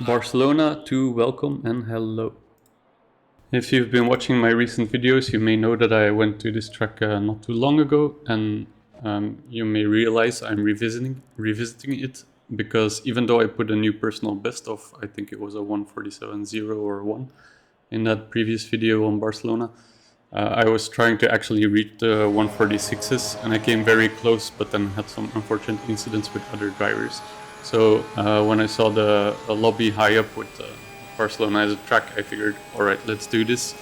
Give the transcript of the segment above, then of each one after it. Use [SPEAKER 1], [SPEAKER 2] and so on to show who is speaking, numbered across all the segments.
[SPEAKER 1] Barcelona to welcome and hello. If you've been watching my recent videos, you may know that I went to this track not too long ago, and you may realize I'm revisiting it because even though I put a new personal best of, I think it was a 1:47.0 or 1 in that previous video on Barcelona, I was trying to actually reach the 1:46s, and I came very close, but then had some unfortunate incidents with other drivers. So when I saw the lobby high up with Barcelona as a track, I figured, all right, let's do this.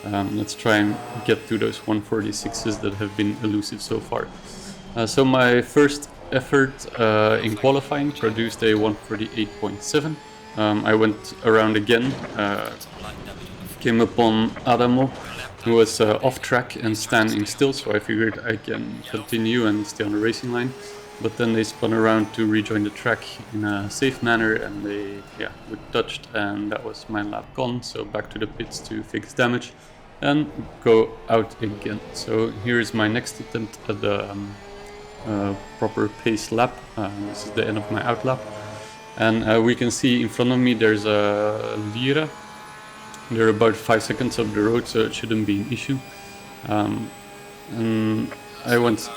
[SPEAKER 1] Let's try and get to those 1:46s that have been elusive so far. So my first effort in qualifying produced a 1:48.7. I went around again, came upon Adamo, who was off track and standing still, so I figured I can continue and stay on the racing line. But then they spun around to rejoin the track in a safe manner, and we touched, and that was my lap gone. So back to the pits to fix damage and go out again. So here's my next attempt at the proper pace lap. This is the end of my out lap, and we can see in front of me there's a Lira. They're about 5 seconds up the road, so it shouldn't be an issue. And I went.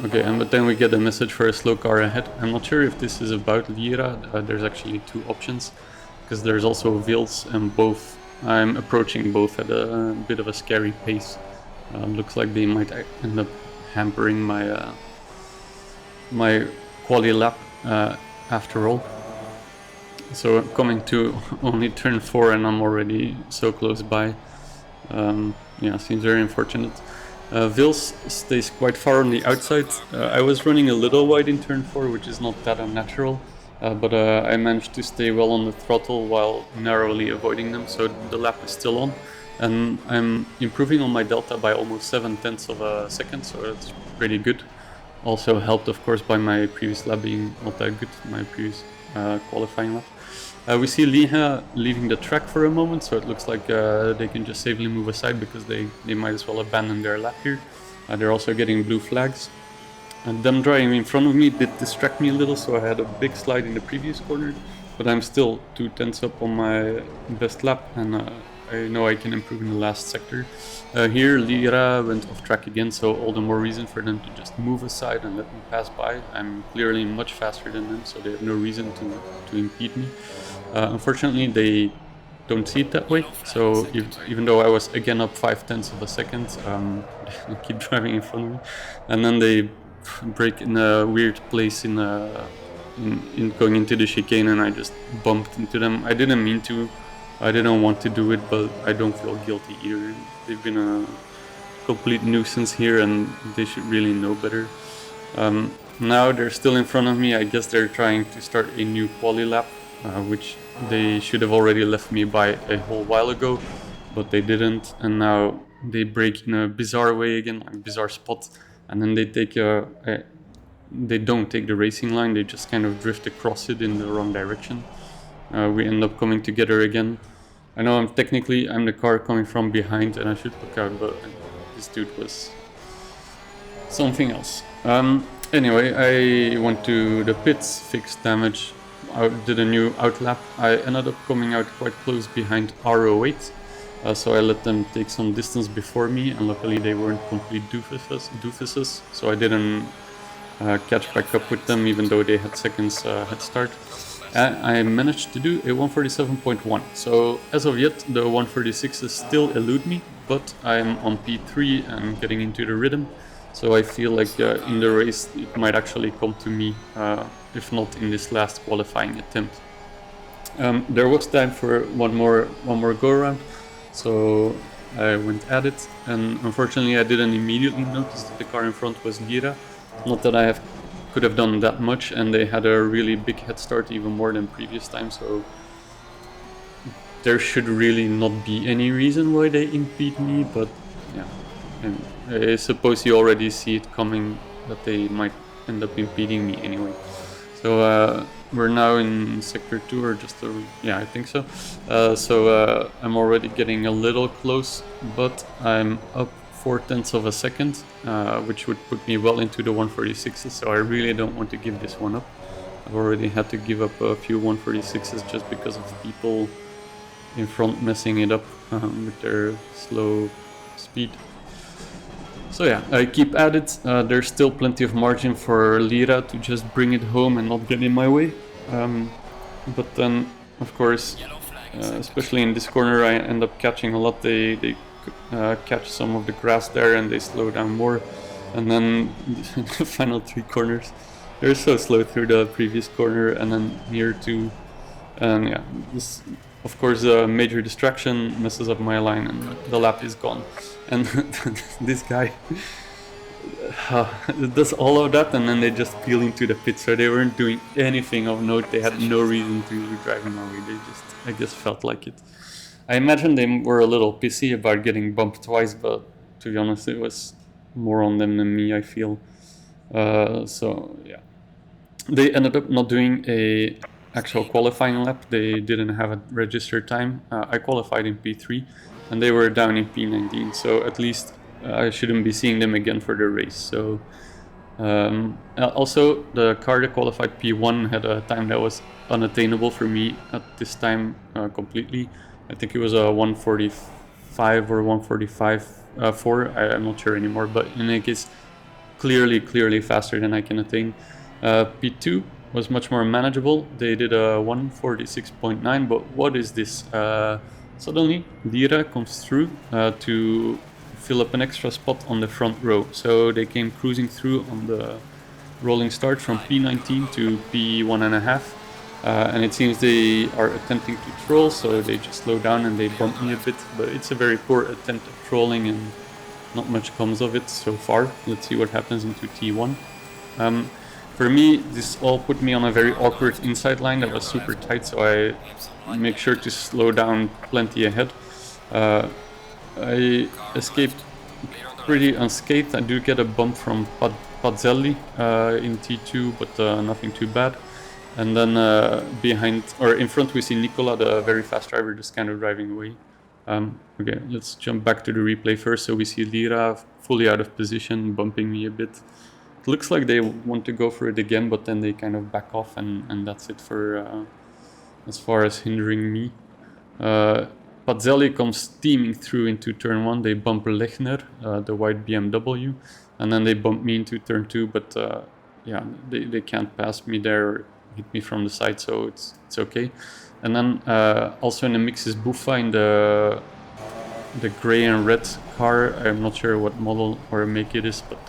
[SPEAKER 1] Okay, but then we get a message for a slow car ahead. I'm not sure if this is about Lira. There's actually two options, because there's also Vils, and both. I'm approaching both at a bit of a scary pace. Looks like they might end up hampering my my quali lap after all. So I'm coming to only turn 4, and I'm already so close by. Yeah, seems very unfortunate. Vils stays quite far on the outside. I was running a little wide in turn 4, which is not that unnatural, but I managed to stay well on the throttle while narrowly avoiding them, so the lap is still on. And I'm improving on my delta by almost 7/10 of a second, so that's pretty good. Also helped, of course, by my previous lap being not that good, my previous qualifying lap. We see Liha leaving the track for a moment, so it looks like they can just safely move aside because they might as well abandon their lap here. They're also getting blue flags. And them driving in front of me did distract me a little, so I had a big slide in the previous corner, but I'm still 2/10 up on my best lap, and I know I can improve in the last sector. Here Lira went off track again, so all the more reason for them to just move aside and let me pass by. I'm clearly much faster than them, so they have no reason to impede me. Unfortunately, they don't see it that way, so even though I was again up 5/10 of a second, they keep driving in front of me, and then they break in a weird place in going into the chicane, and I just bumped into them. I didn't mean to, I didn't want to do it, but I don't feel guilty either. They've been a complete nuisance here, and they should really know better. Now they're still in front of me. I guess they're trying to start a new quali lap, which they should have already left me by a whole while ago, but they didn't, and now they break in a bizarre way again, like a bizarre spot, and then they take they don't take the racing line, they just kind of drift across it in the wrong direction. We end up coming together again. I know I'm the car coming from behind, and I should look out, but this dude was something else. Anyway, I went to the pits, fixed damage, I did a new outlap. I ended up coming out quite close behind R08, so I let them take some distance before me, and luckily they weren't complete doofuses, so I didn't catch back up with them, even though they had seconds head start. I managed to do a 1:47.1, so as of yet the 1:46s still elude me, but I'm on P3 and getting into the rhythm, so I feel like in the race it might actually come to me, if not in this last qualifying attempt. There was time for one more go around, so I went at it, and unfortunately I didn't immediately notice that the car in front was Gira. Not that I could have done that much, and they had a really big head start, even more than previous time, so there should really not be any reason why they impede me, but yeah, and I suppose you already see it coming that they might end up impeding me anyway. So we're now in sector 2, or just yeah, I think so. So I'm already getting a little close, but I'm up 4/10 of a second, which would put me well into the 1:46s, so I really don't want to give this one up. I've already had to give up a few 146s just because of people in front messing it up with their slow speed. So yeah, I keep at it. There's still plenty of margin for Lira to just bring it home and not get in my way. But then, of course, especially in this corner, I end up catching a lot. They catch some of the grass there and they slow down more. And then the final 3 corners, they're so slow through the previous corner and then here too. And yeah, this, of course, a major distraction messes up my line and the lap is gone. And this guy does all of that and then they just peel into the pit. So they weren't doing anything of note. They had no reason to drive in my way. They just, I guess, felt like it. I imagine they were a little pissy about getting bumped twice, but to be honest, it was more on them than me, I feel. So yeah, they ended up not doing a actual qualifying lap. They didn't have a registered time. I qualified in P3 and they were down in P19, so at least I shouldn't be seeing them again for the race. So also the car that qualified P1 had a time that was unattainable for me at this time completely. I think it was a 145 or 145.4. I'm not sure anymore, but in any case, clearly faster than I can attain. P2 was much more manageable. They did a 146.9, but what is this? Suddenly, Lira comes through to fill up an extra spot on the front row. So they came cruising through on the rolling start from P19 to P1.5. And it seems they are attempting to troll, so they just slow down and they bump me a bit. But it's a very poor attempt at trolling and not much comes of it so far. Let's see what happens into T1. For me, this all put me on a very awkward inside line that was super tight, so I make sure to slow down plenty ahead. I escaped pretty unscathed. I do get a bump from Pazzelli in T2, but nothing too bad. And then behind, or in front, we see Nicola, the very fast driver, just kind of driving away. Okay, let's jump back to the replay first. So we see Lira fully out of position, bumping me a bit. It looks like they want to go for it again, but then they kind of back off, and that's it for as far as hindering me. Pazzelli comes steaming through into turn 1. They bump Lechner, the white BMW, and then they bump me into turn 2, but yeah, they can't pass me there or hit me from the side, so it's okay. And then also in the mix is Buffa in the gray and red car. I'm not sure what model or make it is, but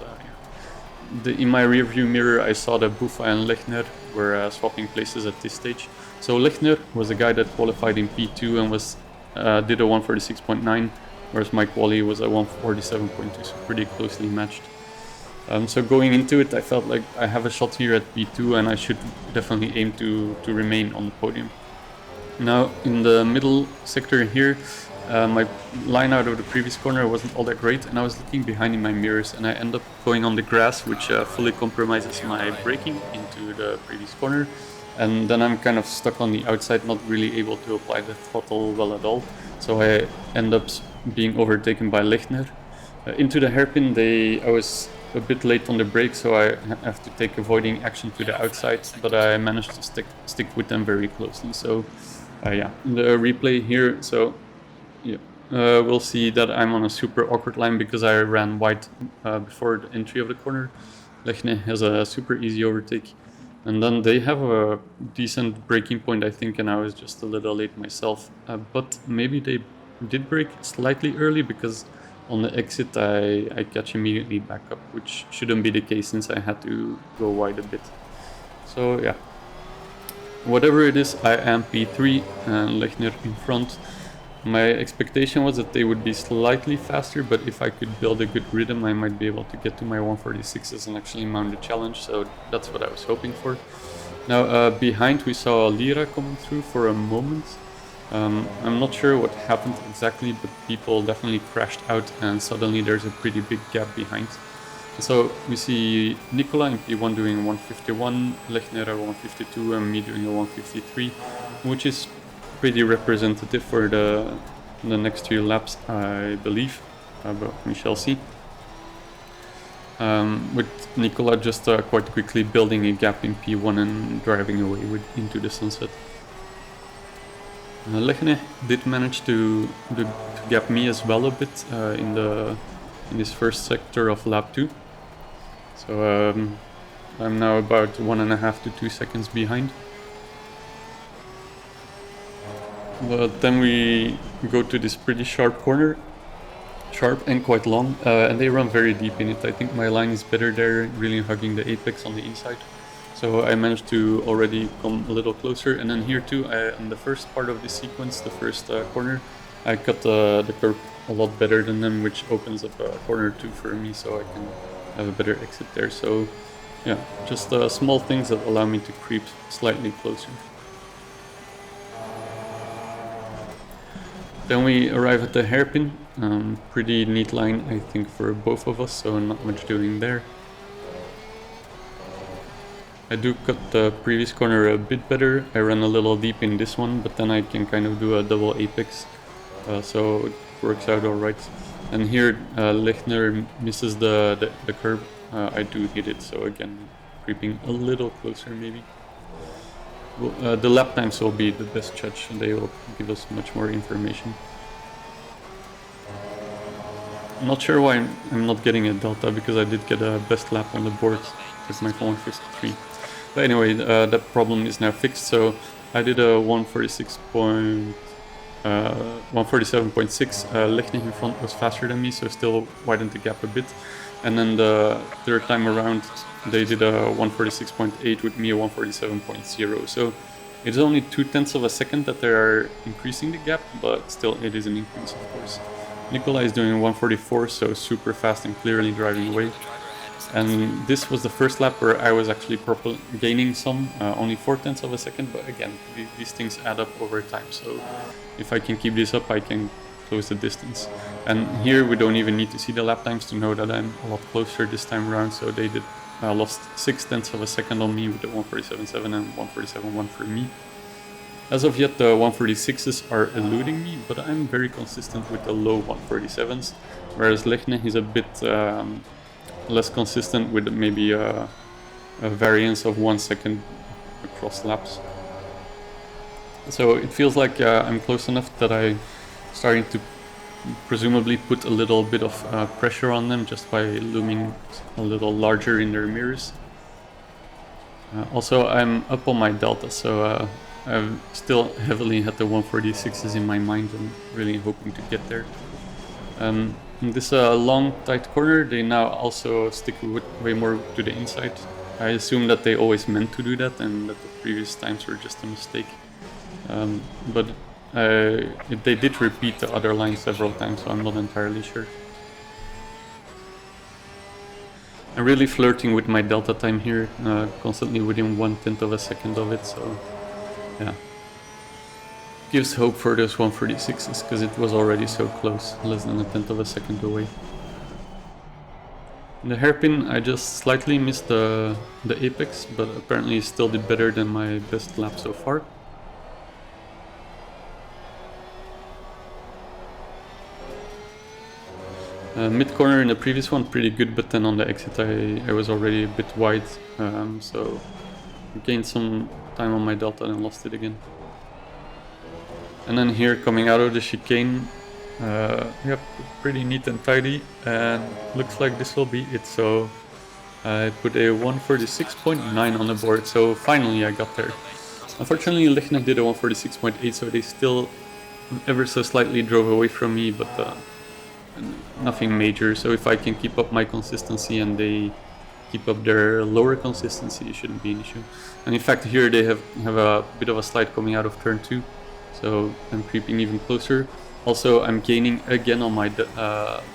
[SPEAKER 1] in my rearview mirror I saw that Buffa and Lechner were swapping places at this stage. So Lechner was a guy that qualified in P2 and was did a 146.9, whereas my quali was a 147.2, so pretty closely matched. So going into it, I felt like I have a shot here at P2 and I should definitely aim to remain on the podium. Now in the middle sector here, my line out of the previous corner wasn't all that great, and I was looking behind in my mirrors and I end up going on the grass, which fully compromises my braking into the previous corner. And then I'm kind of stuck on the outside, not really able to apply the throttle well at all. So I end up being overtaken by Lechner. Into the hairpin, I was a bit late on the brake, so I have to take avoiding action to the outside, but I managed to stick with them very closely. So yeah, the replay here, so yeah, we'll see that I'm on a super awkward line because I ran wide before the entry of the corner. Lechner has a super easy overtake. And then they have a decent braking point, I think, and I was just a little late myself. But maybe they did brake slightly early because on the exit I catch immediately back up, which shouldn't be the case since I had to go wide a bit. So yeah, whatever it is, I am P3 and Lechner in front. My expectation was that they would be slightly faster, but if I could build a good rhythm, I might be able to get to my 146s and actually mount the challenge, so that's what I was hoping for. Now, behind we saw Lira coming through for a moment. I'm not sure what happened exactly, but people definitely crashed out and suddenly there's a pretty big gap behind. So we see Nicola in P1 doing 151, Lechner at 152 and me doing a 153, which is pretty representative for the next 2 laps, I believe, but we shall see. with Nicola just quite quickly building a gap in P1 and driving away into the sunset. Lechne did manage to gap me as well a bit in this first sector of lap 2. So I'm now about 1.5 to 2 seconds behind. But then we go to this pretty sharp corner, sharp and quite long, and they run very deep in it. I think my line is better there, really hugging the apex on the inside. So I managed to already come a little closer, and then here too, on the first part of this sequence, the first corner, I cut the curb a lot better than them, which opens up corner 2 for me, so I can have a better exit there. So yeah, just small things that allow me to creep slightly closer. Then we arrive at the hairpin, pretty neat line I think for both of us, so not much doing there. I do cut the previous corner a bit better. I ran a little deep in this one, but then I can kind of do a double apex, so it works out alright. And here Lechner misses the curb. I do hit it, so again creeping a little closer maybe. Well, the lap times will be the best judge, and they will give us much more information. I'm not sure why I'm not getting a delta, because I did get a best lap on the board with my 153. But anyway, that problem is now fixed, so I did a 147.6. Lechner in front was faster than me, so still widened the gap a bit. And then the third time around, they did a 146.8 with me a 147.0. So it's only 0.2 of a second that they are increasing the gap, but still it is an increase, of course. Nicola is doing 144, so super fast and clearly driving away. And this was the first lap where I was actually gaining some, only 0.4 of a second, but again, these things add up over time. So if I can keep this up, I can close the distance. And here we don't even need to see the lap times to know that I'm a lot closer this time around. So they did lost 0.6 of a second on me with the 147.7 and 147.1 for me. As of yet, the 146s are eluding me, but I'm very consistent with the low 147s, whereas Lechne is a bit less consistent with maybe a variance of 1 second across laps. So it feels like I'm close enough that I'm starting to presumably put a little bit of pressure on them just by looming a little larger in their mirrors. Also, I'm up on my delta, so I've still heavily had the 146s in my mind and really hoping to get there. In this long tight corner, they now also stick way more to the inside. I assume that they always meant to do that and that the previous times were just a mistake. But they did repeat the other line several times, so I'm not entirely sure. I'm really flirting with my delta time here, constantly within 1/10 of a second of it, so yeah. Gives hope for those 146s, because it was already so close, less than 1/10 of a second away. In the hairpin, I just slightly missed the apex, but apparently still did better than my best lap so far. Mid-corner in the previous one, pretty good, but then on the exit I was already a bit wide, so gained some time on my delta and lost it again. And then here, coming out of the chicane, yep, pretty neat and tidy, and looks like this will be it. So I put a 146.9 on the board, so finally I got there. Unfortunately, Lechner did a 146.8, so they still ever so slightly drove away from me, but nothing major. So if I can keep up my consistency and they keep up their lower consistency, it shouldn't be an issue. And in fact, here they have a bit of a slide coming out of turn 2, so I'm creeping even closer. Also, I'm gaining again on my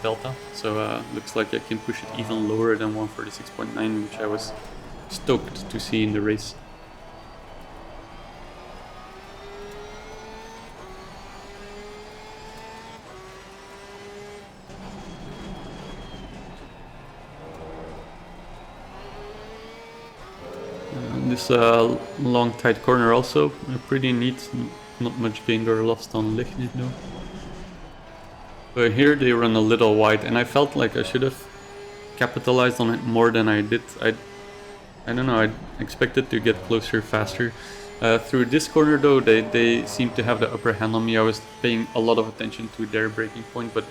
[SPEAKER 1] delta, so looks like I can push it even lower than 146.9, which I was stoked to see in the race. This long tight corner also pretty neat, not much gained or lost on Lechner though. But here they run a little wide, and I felt like I should have capitalized on it more than I did. I don't know, I expected to get closer faster. Through this corner though, they seem to have the upper hand on me. I was paying a lot of attention to their braking point, but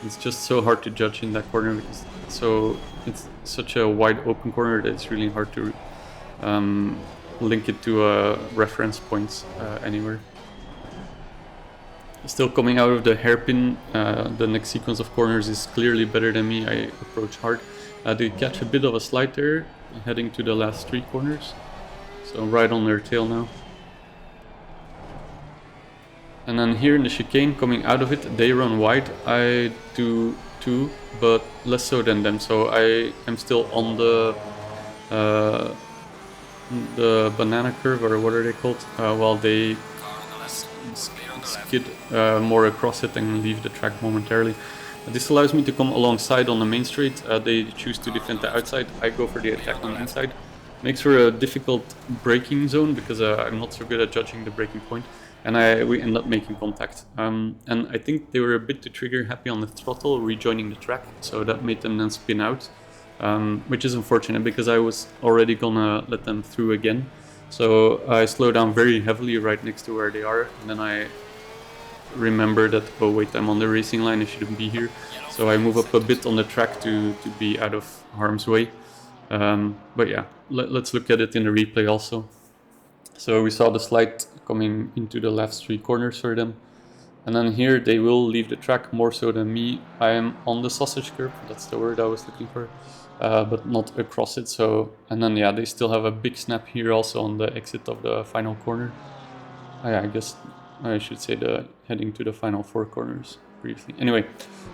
[SPEAKER 1] it's just so hard to judge in that corner because it's such a wide open corner that it's really hard to link it to reference points anywhere. Still coming out of the hairpin, the next sequence of corners is clearly better than me. I approach hard. They catch a bit of a slide there, heading to the last 3 corners. So right on their tail now. And then here in the chicane, coming out of it, they run wide. I do too, but less so than them. So I am still on the banana curve, or what are they called? While they skid more across it and leave the track momentarily. This allows me to come alongside on the main straight. They choose to defend the outside. I go for the attack on the inside. Makes for a difficult braking zone because I'm not so good at judging the braking point, and we end up making contact. And I think they were a bit too trigger happy on the throttle, rejoining the track, so that made them then spin out, which is unfortunate because I was already gonna let them through again. So I slow down very heavily right next to where they are, and then I remember that, oh wait, I'm on the racing line, I shouldn't be here. So I move up a bit on the track to be out of harm's way. But yeah, let's look at it in the replay also. So we saw the slide coming into the last 3 corners for them. And then here they will leave the track more so than me. I am on the sausage curve, that's the word I was looking for, but not across it. So, and then yeah, they still have a big snap here also on the exit of the final corner. Yeah, I guess I should say the heading to the final 4 corners briefly. Anyway,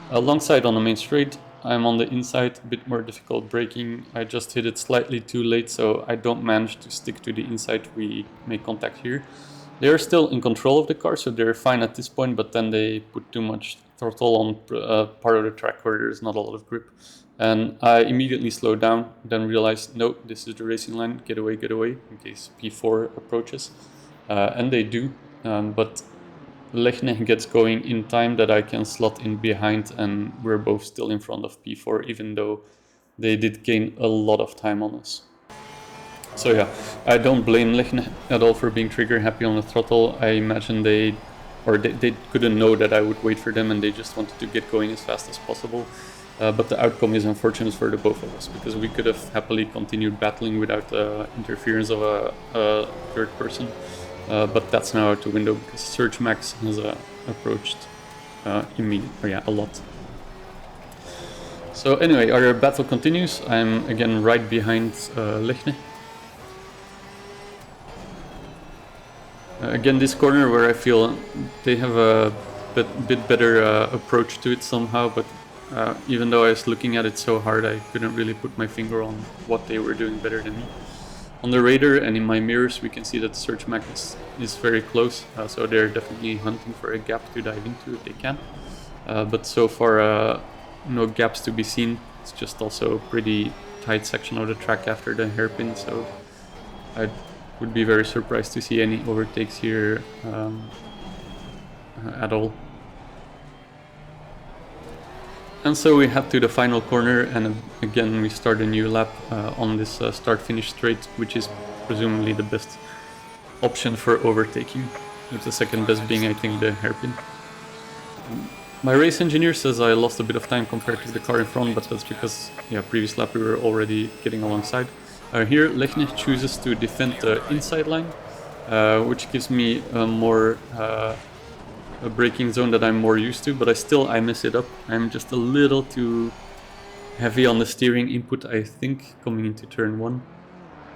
[SPEAKER 1] alongside on the main straight, I'm on the inside, a bit more difficult braking. I just hit it slightly too late, so I don't manage to stick to the inside. We make contact here. They're still in control of the car, so they're fine at this point, but then they put too much throttle on part of the track where there's not a lot of grip. And I immediately slow down, then realize, no, this is the racing line, get away, in case P4 approaches. And they do, but Lechne gets going in time that I can slot in behind, and we're both still in front of P4, even though they did gain a lot of time on us. So yeah, I don't blame Lechne at all for being trigger happy on the throttle. I imagine they couldn't know that I would wait for them, and they just wanted to get going as fast as possible. But the outcome is unfortunate for the both of us, because we could have happily continued battling without the interference of a third person. But that's now out the window because Surge Max has approached immediately, a lot. So anyway, our battle continues. I'm again right behind Lechne. Again, this corner where I feel they have a bit better approach to it somehow, but even though I was looking at it so hard, I couldn't really put my finger on what they were doing better than me. On the radar and in my mirrors, we can see that Surge Max is very close, so they're definitely hunting for a gap to dive into if they can. But so far, no gaps to be seen. It's just also a pretty tight section of the track after the hairpin, so I would be very surprised to see any overtakes here at all. And so we head to the final corner, and again we start a new lap on this start-finish straight, which is presumably the best option for overtaking, with the second best being, I think, the hairpin. My race engineer says I lost a bit of time compared to the car in front, but that's because, previous lap we were already getting alongside. Here Lechne chooses to defend the inside line, which gives me a braking zone that I'm more used to, but I mess it up. I'm just a little too heavy on the steering input, I think, coming into turn 1.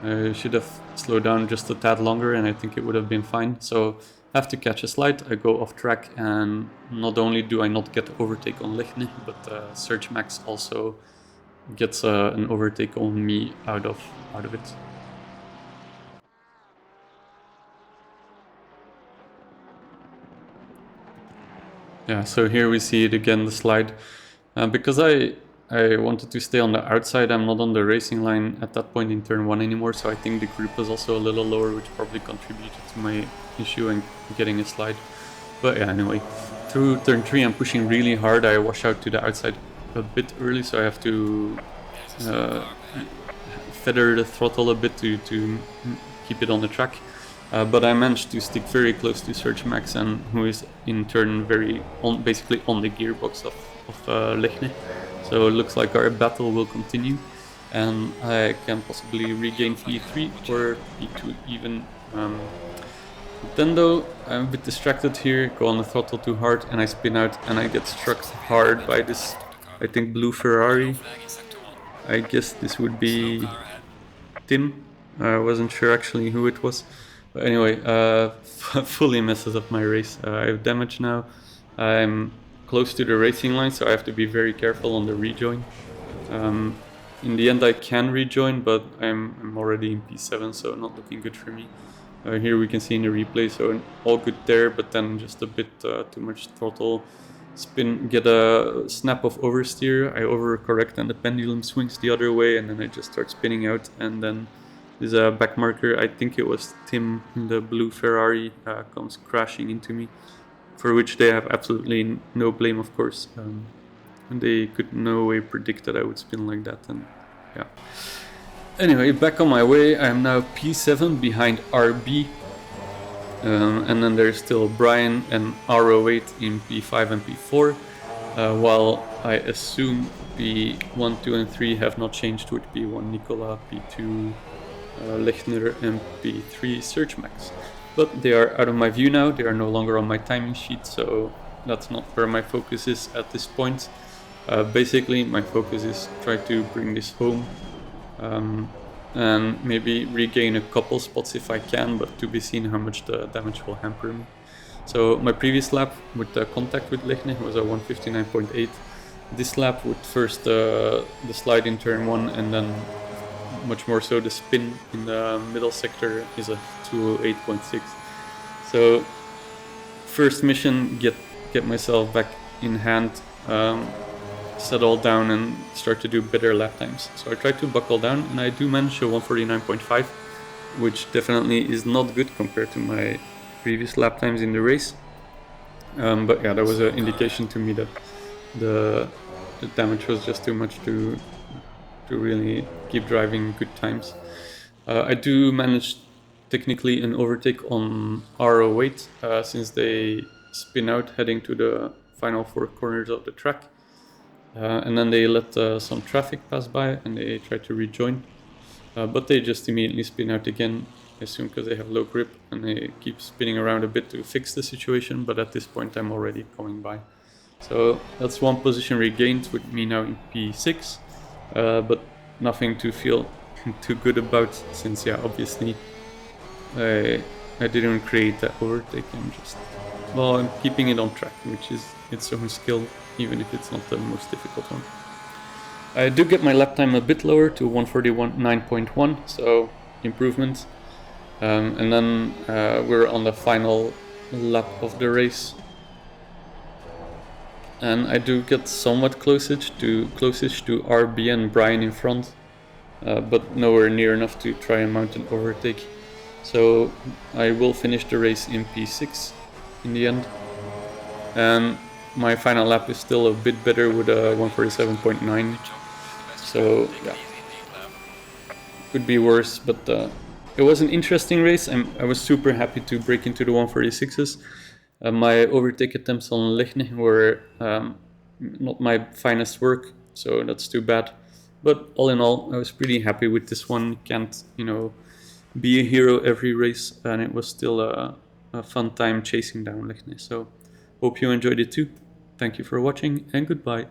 [SPEAKER 1] I should have slowed down just a tad longer, and I think it would have been fine. So I have to catch a slide, I go off track, and not only do I not get overtake on Lechne, but Surge Max also gets an overtake on me out of it. Yeah, so here we see it again, the slide. Because I wanted to stay on the outside, I'm not on the racing line at that point in turn 1 anymore, so I think the grip was also a little lower, which probably contributed to my issue in getting a slide. But yeah, anyway, through turn 3 I'm pushing really hard. I wash out to the outside a bit early, so I have to feather the throttle a bit to keep it on the track. But I managed to stick very close to Serge Max, and who is in turn basically on the gearbox of Lechne. So it looks like our battle will continue, and I can possibly regain P3 or P2 even. Then though, I'm a bit distracted here, go on the throttle too hard, and I spin out, and I get struck hard by this, I think, blue Ferrari. I guess this would be Tim. I wasn't sure actually who it was. But anyway, fully messes up my race. I have damage now. I'm close to the racing line, so I have to be very careful on the rejoin. In the end I can rejoin, but I'm already in P7, so not looking good for me. Here we can see in the replay, so all good there, but then just a bit too much throttle. Spin, get a snap of oversteer, I overcorrect and the pendulum swings the other way, and then I just start spinning out, and then there's a back marker, I think it was Tim in the blue Ferrari, comes crashing into me, for which they have absolutely no blame, of course. And they could no way predict that I would spin like that, and yeah. Anyway, back on my way, I am now P7 behind RB, and then there's still Brian and RO8 in P5 and P4, while I assume P1, 2 and 3 have not changed with P1 Nicola, P2 Lechner and P3 Serge Max. But they are out of my view now, they are no longer on my timing sheet, so that's not where my focus is at this point. Basically, my focus is try to bring this home, and maybe regain a couple spots if I can, but to be seen how much the damage will hamper me. So my previous lap with the contact with Lechne was a 159.8. This lap with first the slide in turn 1 and then much more so the spin in the middle sector is a 208.6. So first mission, get myself back in hand, settle down and start to do better lap times. So I try to buckle down, and I do manage a 149.5, which definitely is not good compared to my previous lap times in the race. But yeah, that was an indication to me that the damage was just too much to really keep driving good times. I do manage technically an overtake on RO8 since they spin out heading to the final 4 corners of the track. And then they let some traffic pass by and they try to rejoin, but they just immediately spin out again, I assume because they have low grip, and they keep spinning around a bit to fix the situation, but at this point I'm already coming by. So that's one position regained with me now in P6, but nothing to feel too good about, since yeah, obviously I didn't create that overtake. I'm keeping it on track, which is its own skill, even if it's not the most difficult one. I do get my lap time a bit lower to 141.9.1, so improvement. And then we're on the final lap of the race. And I do get somewhat closest to RB and Brian in front, but nowhere near enough to try and mount an overtake. So I will finish the race in P6 in the end. And my final lap is still a bit better with a 147.9. So yeah, could be worse, but it was an interesting race. I was super happy to break into the 146s. My overtake attempts on Lechne were not my finest work, so that's too bad. But all in all, I was pretty happy with this one. Can't, be a hero every race, and it was still a fun time chasing down Lechne. So hope you enjoyed it too. Thank you for watching, and goodbye.